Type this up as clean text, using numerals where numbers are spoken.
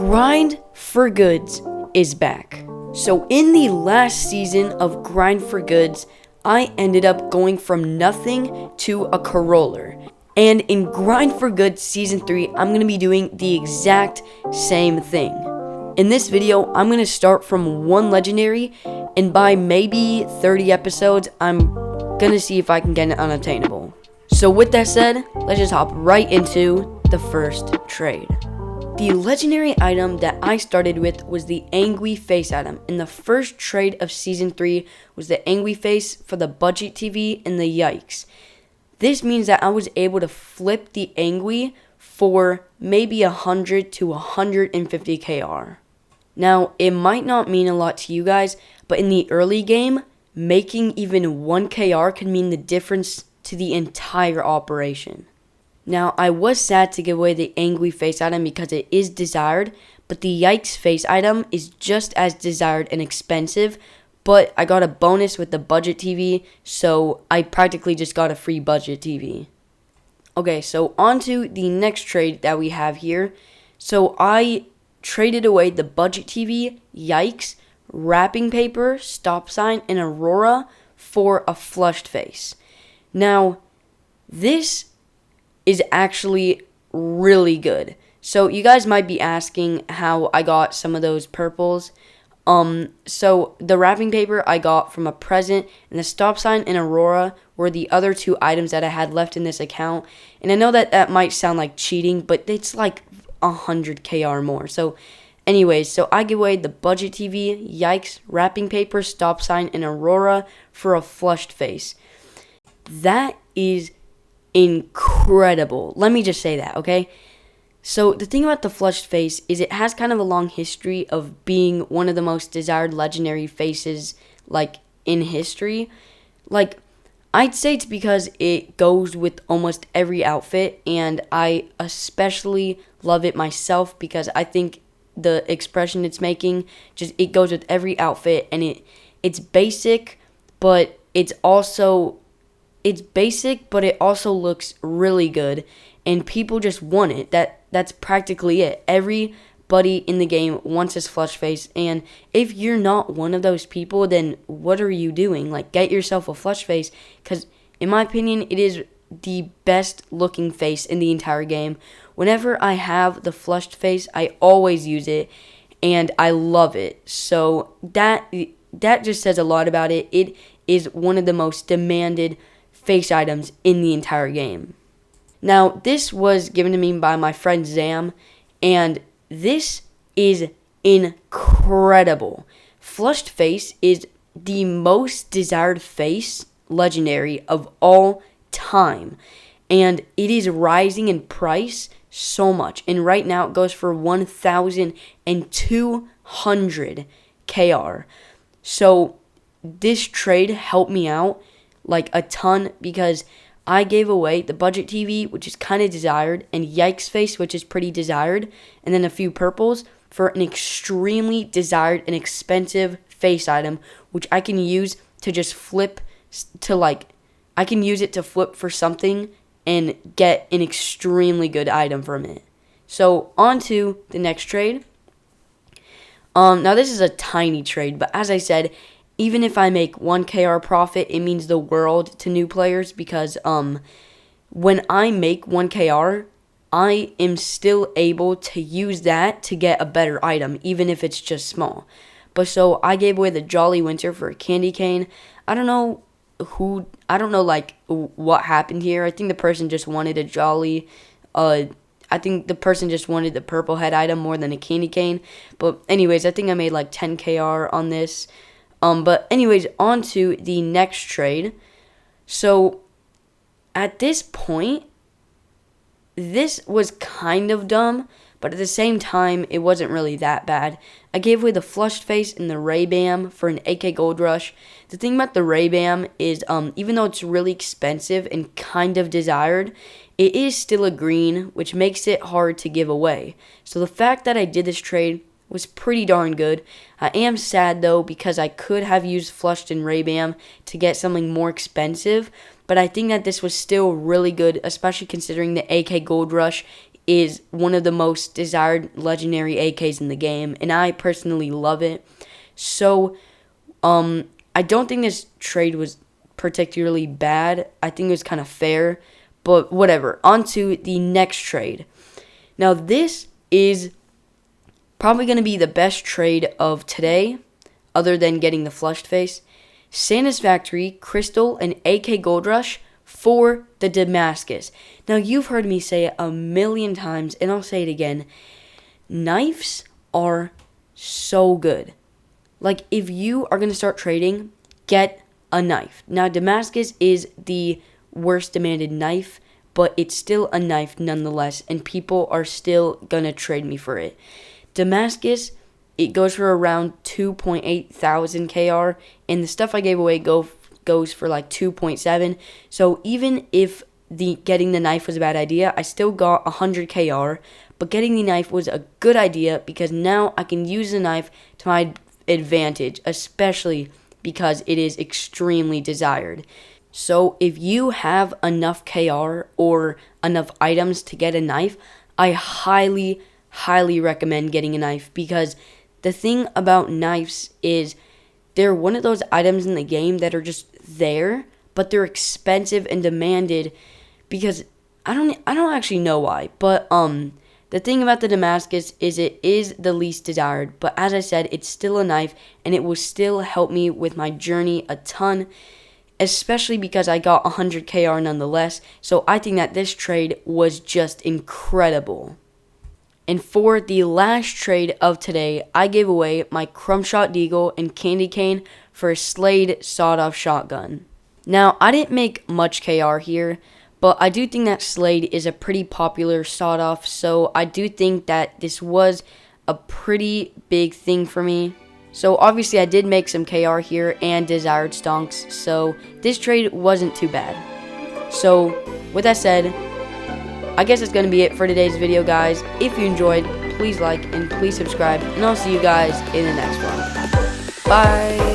Grind for Goods is back. So in the last season of Grind for Goods, I ended up going from nothing to a Coroller. And in Grind for Goods Season 3, I'm going to be doing the exact same thing. In this video, I'm going to start from one legendary, and by maybe 30 episodes, I'm going to see if I can get an unattainable. So with that said, let's just hop right into the first trade. The legendary item that I started with was the Angry Face item, and the first trade of Season 3 was the Angry Face for the Budget TV and the Yikes. This means that I was able to flip the Angry for maybe 100 to 150 KR. Now, it might not mean a lot to you guys, but in the early game, making even 1 KR could mean the difference to the entire operation. Now, I was sad to give away the Angry Face item because it is desired, but the Yikes Face item is just as desired and expensive, but I got a bonus with the Budget TV, so I practically just got a free Budget TV. Okay, so on to the next trade that we have here. So I traded away the Budget TV, Yikes, wrapping paper, stop sign, and Aurora for a flushed face. Now, this is actually really good. So you guys might be asking how I got some of those purples. So the wrapping paper I got from a present, and the stop sign and Aurora were the other 2 items that I had left in this account. And I know that that might sound like cheating, but it's like 100 KR more. So anyways, so I give away the Budget TV, Yikes, wrapping paper, stop sign, and Aurora for a flushed face. That is incredible. Let me just say that, okay? So the thing about the flushed face is it has kind of a long history of being one of the most desired legendary faces, like, in history. Like, I'd say it's because it goes with almost every outfit, and I especially love it myself because I think the expression it's making, just it goes with every outfit, and it's basic, but it's basic, but it also looks really good, and people just want it. That's practically it. Everybody in the game wants this flush face, and if you're not one of those people, then what are you doing? Like, get yourself a flush face, because in my opinion, it is the best looking face in the entire game. Whenever I have the flushed face, I always use it, and I love it. So that just says a lot about it. It is one of the most demanded face items in the entire game. Now, this was given to me by my friend Zam, and this is incredible. Flushed face is the most desired face legendary of all time, and it is rising in price so much, and right now it goes for 1,200 KR. So this trade helped me out like a ton because I gave away the Budget TV, which is kind of desired, and Yikes Face, which is pretty desired, and then a few purples for an extremely desired and expensive face item, which I can use to just flip I can use it to flip for something and get an extremely good item from it. So on to the next trade. Now this is a tiny trade, but as I said, even if I make 1 KR profit, it means the world to new players because when I make 1 KR, I am still able to use that to get a better item, even if it's just small. But so I gave away the Jolly Winter for a candy cane. I don't know like what happened here. I think the person just wanted a Jolly. I think the person just wanted the purple head item more than a candy cane. But anyways, I think I made like 10 KR on this. But anyways, on to the next trade. So, at this point, this was kind of dumb, but at the same time, it wasn't really that bad. I gave away the flushed face and the Ray-Bam for an AK Gold Rush. The thing about the Ray-Bam is, even though it's really expensive and kind of desired, it is still a green, which makes it hard to give away. So the fact that I did this trade was pretty darn good. I am sad though because I could have used flushed and Ray-Bam to get something more expensive, but I think that this was still really good, especially considering the AK Gold Rush is one of the most desired legendary AKs in the game, and I personally love it. So, I don't think this trade was particularly bad. I think it was kind of fair, but whatever. On to the next trade. Now, this is probably going to be the best trade of today, other than getting the flushed face. Santa's Factory, Crystal, and AK Gold Rush for the Damascus. Now, you've heard me say it a million times, and I'll say it again. Knives are so good. Like, if you are going to start trading, get a knife. Now, Damascus is the worst demanded knife, but it's still a knife nonetheless, and people are still going to trade me for it. Damascus, it goes for around 2.8 thousand KR, and the stuff I gave away goes for like 2.7. So even if getting the knife was a bad idea, I still got 100 KR, but getting the knife was a good idea because now I can use the knife to my advantage, especially because it is extremely desired. So if you have enough KR or enough items to get a knife, I highly recommend getting a knife, because the thing about knives is they're one of those items in the game that are just there, but they're expensive and demanded because I don't actually know why, but the thing about the Damascus is it is the least desired, but as I said, it's still a knife, and it will still help me with my journey a ton, especially because I got 100 KR nonetheless. So I think that this trade was just incredible. And for the last trade of today, I gave away my Crumpshot Deagle and Candy Cane for a Slade sawed-off shotgun. Now, I didn't make much KR here, but I do think that Slade is a pretty popular sawed-off, so I do think that this was a pretty big thing for me. So obviously I did make some KR here and desired stonks, so this trade wasn't too bad. So with that said, I guess that's going to be it for today's video, guys. If you enjoyed, please like and please subscribe, and I'll see you guys in the next one. Bye!